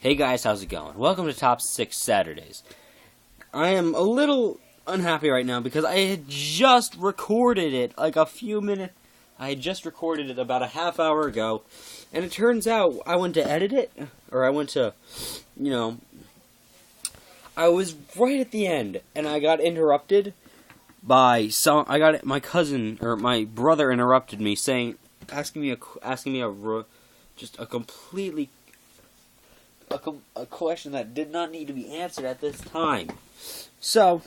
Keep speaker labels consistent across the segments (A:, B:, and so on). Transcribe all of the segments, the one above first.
A: Hey guys, how's it going? Welcome to Top 6 Saturdays. I am a little unhappy right now because I had just recorded it like a few minutes. I had just recorded it about a half hour ago, and it turns out I went to edit it, or I went to, I was right at the end, and I got interrupted by my cousin, or my brother interrupted me asking me a question that did not need to be answered at this time. So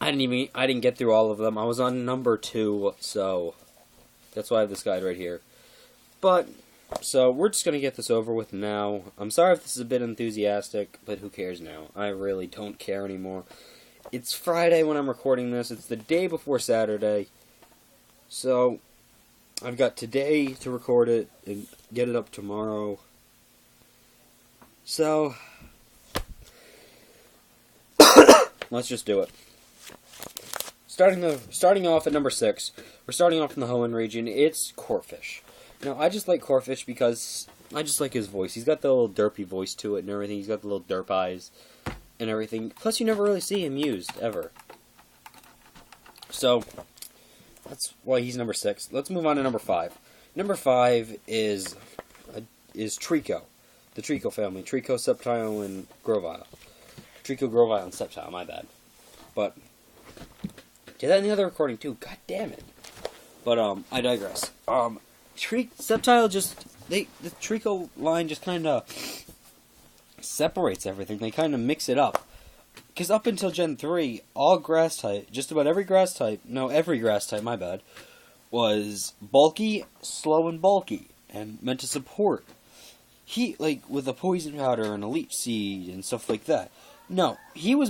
A: I didn't get through all of them. I was on number 2, so that's why I have this guide right here. So we're just gonna get this over with now. I'm sorry if this is a bit enthusiastic, but who cares now? I really don't care anymore. It's Friday when I'm recording this. It's the day before Saturday. So I've got today to record it and get it up tomorrow. So let's just do it. Starting off at number 6, we're starting off in the Hoenn region. It's Corphish. Now, I just like Corphish because I just like his voice. He's got the little derpy voice to it and everything. He's got the little derp eyes and everything. Plus, you never really see him used, ever. So that's why he's number 6. Let's move on to number 5. Number 5 is Treecko. The Treecko family. Treecko, Sceptile, and Grovyle. Treecko, Grovyle, and Sceptile, my bad. But did that in the other recording too. God damn it. But I digress. Sceptile the Treecko line just kinda separates everything. They kinda mix it up. Because up until Gen 3, all grass type, just about every grass type, my bad, was bulky, slow, and bulky, and meant to support. With a poison powder and a leech seed and stuff like that. No, he was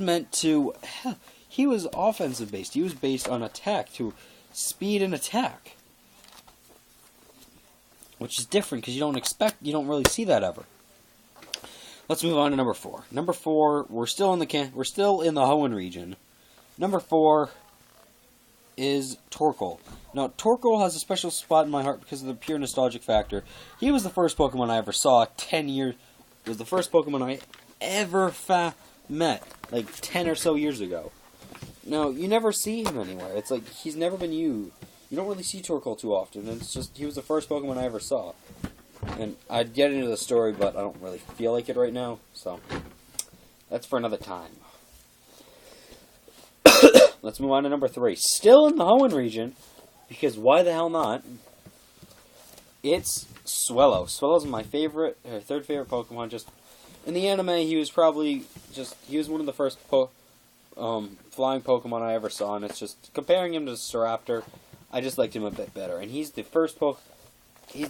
A: offensive based. He was based on attack, to speed and attack. Which is different, because you don't really see that ever. Let's move on to number 4. Number 4, we're still in the Hoenn region. Number 4 is Torkoal. Now, Torkoal has a special spot in my heart because of the pure nostalgic factor. He was the first Pokemon I ever saw 10 years... It was the first Pokemon I ever met, like 10 or so years ago. Now, you never see him anywhere. It's like, he's never been used. You don't really see Torkoal too often. It's just, he was the first Pokemon I ever saw. And I'd get into the story, but I don't really feel like it right now, so that's for another time. Let's move on to number 3. Still in the Hoenn region, because why the hell not? It's Swellow. Swellow's my third favorite Pokemon. Just in the anime, he was one of the first flying Pokemon I ever saw, and it's just comparing him to Staraptor, I just liked him a bit better. And he's the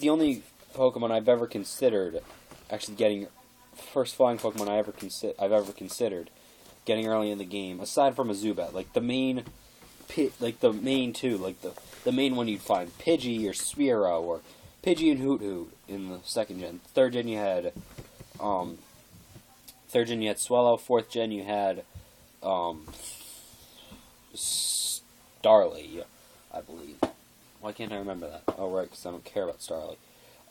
A: only Pokemon I've ever considered actually getting, first flying Pokemon I've ever considered getting early in the game, aside from a Zubat, like the main two, the main one you'd find, Pidgey or Spearow, or Pidgey and Hoothoot in the 2nd gen. 3rd gen you had Swellow. 4th gen you had Starly, I believe. Why can't I remember that? Oh, right, because I don't care about Starly.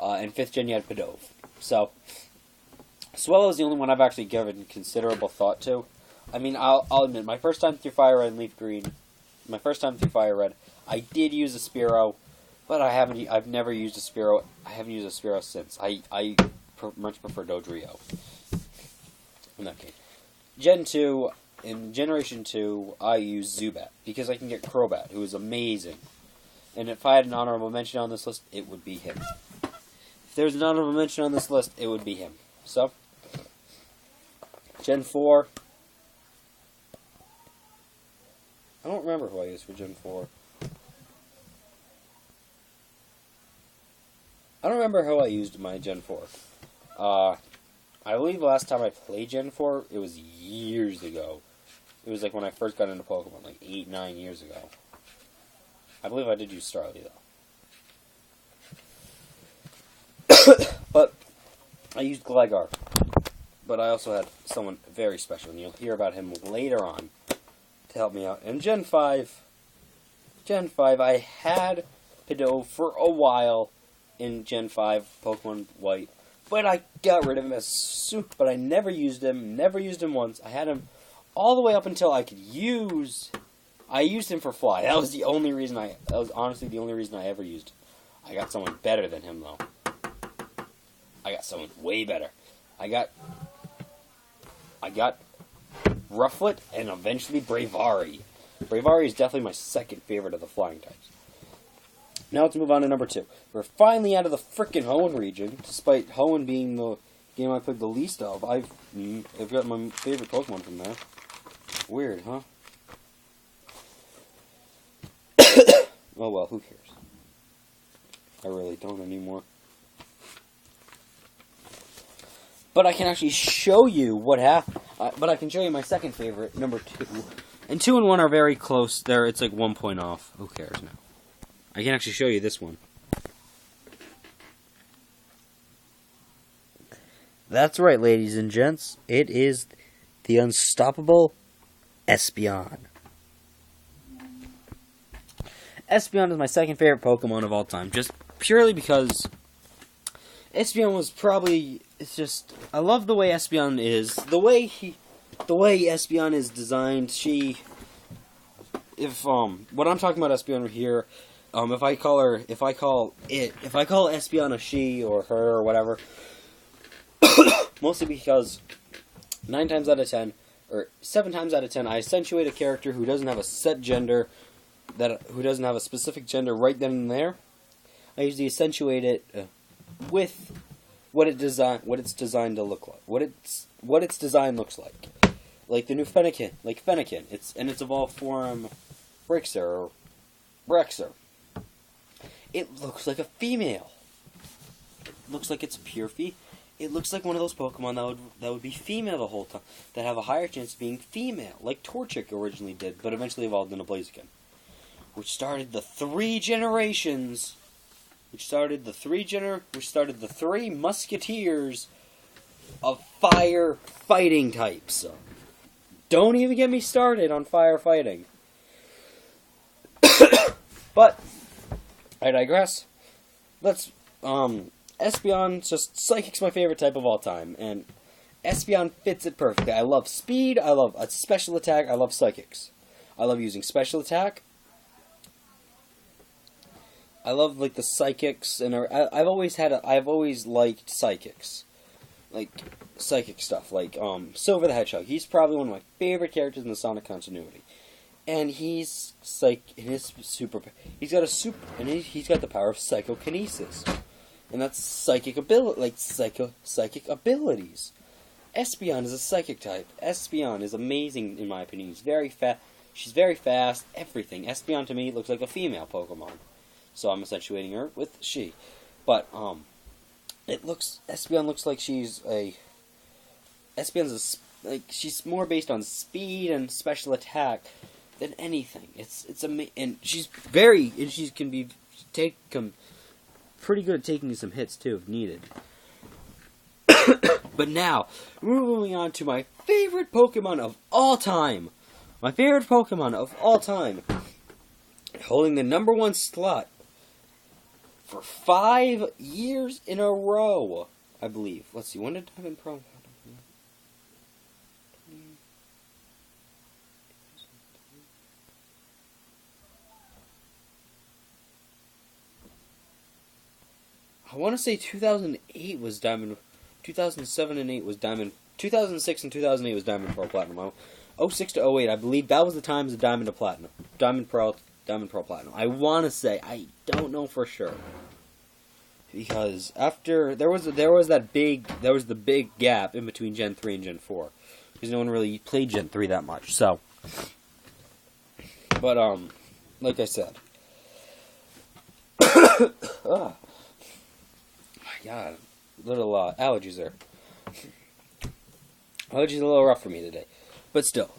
A: And 5th gen you had Pidove. So Swellow is the only one I've actually given considerable thought to. I mean, I'll admit, my first time through Fire Red and Leaf Green, I did use a Spearow, but I've never used a Spearow. I haven't used a Spearow since. I much prefer Dodrio. In that case. In Generation 2, I use Zubat, because I can get Crobat, who is amazing. And if I had an honorable mention on this list, it would be him. If there's an honorable mention on this list, it would be him. So, Gen 4... I don't remember who I used for Gen 4. I don't remember how I used my Gen 4. I believe the last time I played Gen 4, it was years ago. It was like when I first got into Pokemon, like 8, 9 years ago. I believe I did use Starly, though. But I used Gligar. But I also had someone very special, and you'll hear about him later on, to help me out. In Gen 5, I had Pidove for a while in Gen 5 Pokemon White, but I got rid of him as soon. But I never used him. Never used him once. I had him all the way up until I could use. I used him for fly. That was the only reason I. That was honestly the only reason I ever used him. I got someone better than him though. I got someone way better. I got Rufflet and eventually Bravari. Bravari is definitely my second favorite of the flying types. Now let's move on to number 2. We're finally out of the frickin' Hoenn region, despite Hoenn being the game I played the least of. I've got my favorite Pokemon from there. Weird, huh? Oh well, who cares? I really don't anymore. But I can actually show you what happened. But I can show you my second favorite, number 2. And 2 and 1 are very close. There, it's like 1 point off. Who cares now? I can actually show you this one. That's right, ladies and gents. It is the unstoppable Espeon. Espeon is my second favorite Pokemon of all time, just purely because Espeon was probably. It's just I love the way Espeon is. The way Espeon is designed. What I'm talking about Espeon here. If I call Espeon a she or her or whatever, mostly because 9 times out of 10, or 7 times out of 10, I accentuate a character who doesn't have a set gender, who doesn't have a specific gender right then and there. I usually accentuate it with what it's designed to look like, what its design looks like. Like the new Fennekin, it's evolved form Brixer or Brexer. It looks like a female. It looks like it's pure It looks like one of those Pokemon that would be female the whole time, that have a higher chance of being female, like Torchic originally did, but eventually evolved into Blaziken, which started the 3 generations, which started the 3 musketeers of fire fighting types. Don't even get me started on fire fighting. But I digress. Espeon, just Psychic's my favorite type of all time, and Espeon fits it perfectly. I love speed, I love a special attack, I love Psychics. I love using special attack. I love like the Psychics, and I've always liked Psychics, like psychic stuff, like Silver the Hedgehog. He's probably one of my favorite characters in the Sonic continuity. And he's he's got the power of psychokinesis, and that's psychic ability, psychic abilities. Espeon is a psychic type. Espeon is amazing in my opinion. She's very fast. Everything. Espeon to me looks like a female Pokemon, so I'm accentuating her with she. But Espeon looks like she's she's more based on speed and special attack than anything. It's amazing, and she can be pretty good at taking some hits too if needed. But now we're moving on to my favorite Pokemon of all time. My favorite Pokemon of all time, holding the number 1 slot for 5 years in a row, I believe. Let's see, when did Diamond Pearl? I want to say 2008 was Diamond. 2007 and 8 was Diamond. 2006 and 2008 was Diamond Pearl Platinum. 06 to 08, I believe that was the times of Diamond to Platinum. Diamond Pearl Platinum. I want to say, I don't know for sure, because after there was the big gap in between Gen 3 and Gen 4, because no one really played Gen 3 that much. So, but like I said. God, little allergies there. Allergies are a little rough for me today, but still,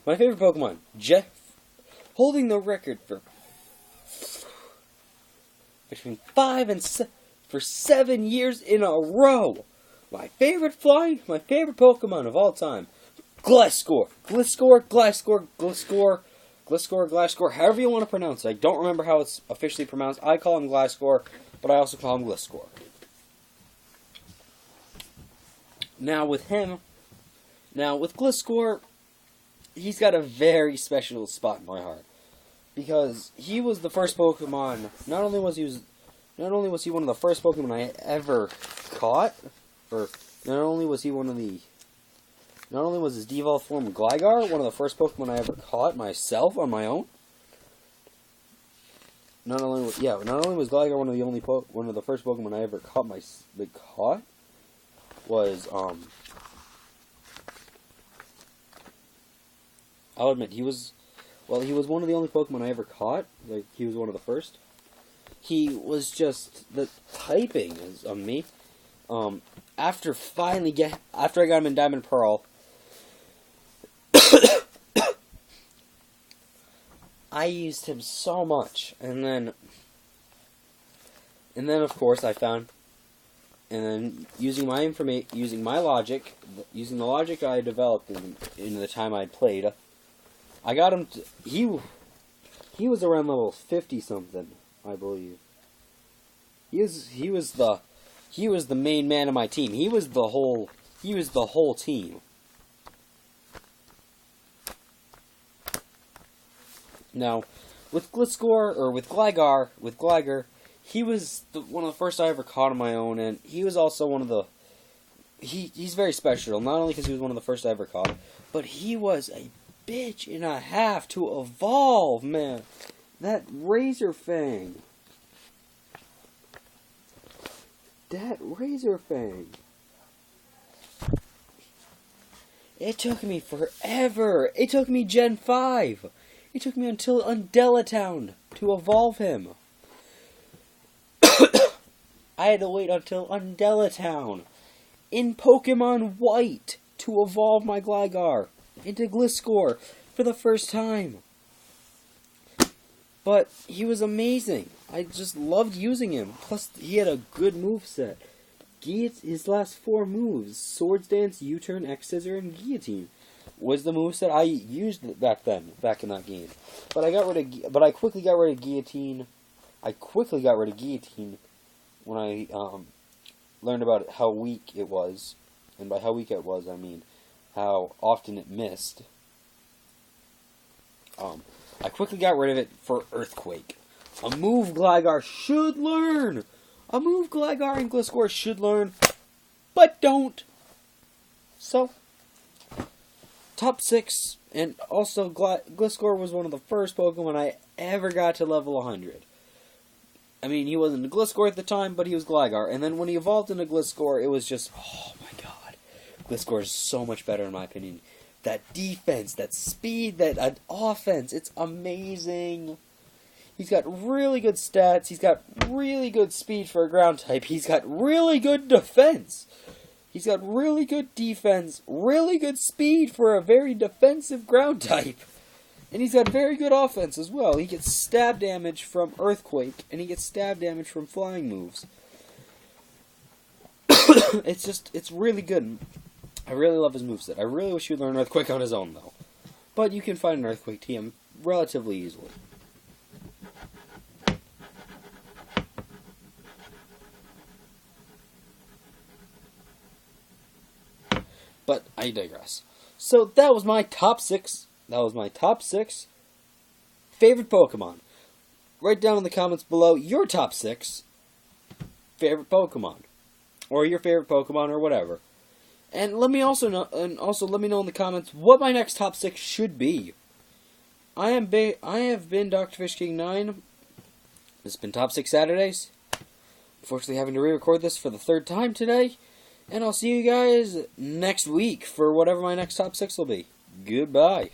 A: my favorite Pokemon, Jeff, holding the record for between 5 and 7 years in a row. My favorite Pokemon of all time, Gliscor, however you want to pronounce it. I don't remember how it's officially pronounced. I call him Gliscor, but I also call him Gliscor. Now with Gliscor, he's got a very special spot in my heart. Because he was the first Pokemon, not only was he one of the first Pokemon I ever caught, or not only was his devolved form Gligar one of the first Pokemon I ever caught myself on my own. Not only was Gligar one of the first Pokemon I ever caught was I'll admit he was one of the only Pokemon I ever caught. Like, he was one of the first. He was just the typing of me. After I got him in Diamond Pearl, I used him so much, and then of course using the logic I developed in the time I'd played, I got him. He was around level 50 something, I believe. He was the main man of my team. He was the whole team. Now, with Gligar, he was one of the first I ever caught on my own, and he was also one of the. He's very special, not only because he was one of the first I ever caught, but he was a bitch and a half to evolve, man. That Razor Fang. It took me forever. It took me Gen 5. It took me until Undelatown to evolve him. I had to wait until Undelatown in Pokemon White to evolve my Gligar into Gliscor for the first time. But he was amazing. I just loved using him. Plus, he had a good moveset. His last 4 moves, Swords Dance, U-Turn, X-Scissor, and Guillotine, was the moveset I used back in that game. But I quickly got rid of Guillotine. When I learned about how weak it was. And by how weak it was, I mean how often it missed. I quickly got rid of it for Earthquake. A move Gligar should learn! A move Gligar and Gliscor should learn, but don't! So, top 6, and also Gliscor was one of the first Pokemon I ever got to level 100. I mean, he wasn't a Gliscor at the time, but he was Gligar. And then when he evolved into Gliscor, it was just, oh my god. Gliscor is so much better in my opinion. That defense, that speed, that offense, it's amazing. He's got really good stats. He's got really good speed for a ground type. He's got really good defense. He's got really good defense, really good speed for a very defensive ground type. And he's got very good offense as well. He gets stab damage from Earthquake, and he gets stab damage from flying moves. It's really good. I really love his moveset. I really wish he would learn Earthquake on his own, though. But you can find an Earthquake TM relatively easily. But I digress. So that was my top 6. That was my top 6 favorite Pokemon. Write down in the comments below your top 6 favorite Pokemon, or your favorite Pokemon, or whatever. And let me also know, let me know in the comments what my next top 6 should be. I have been Dr. Fish King 9. This has been Top 6 Saturdays. Unfortunately, having to re-record this for the 3rd time today. And I'll see you guys next week for whatever my next top 6 will be. Goodbye.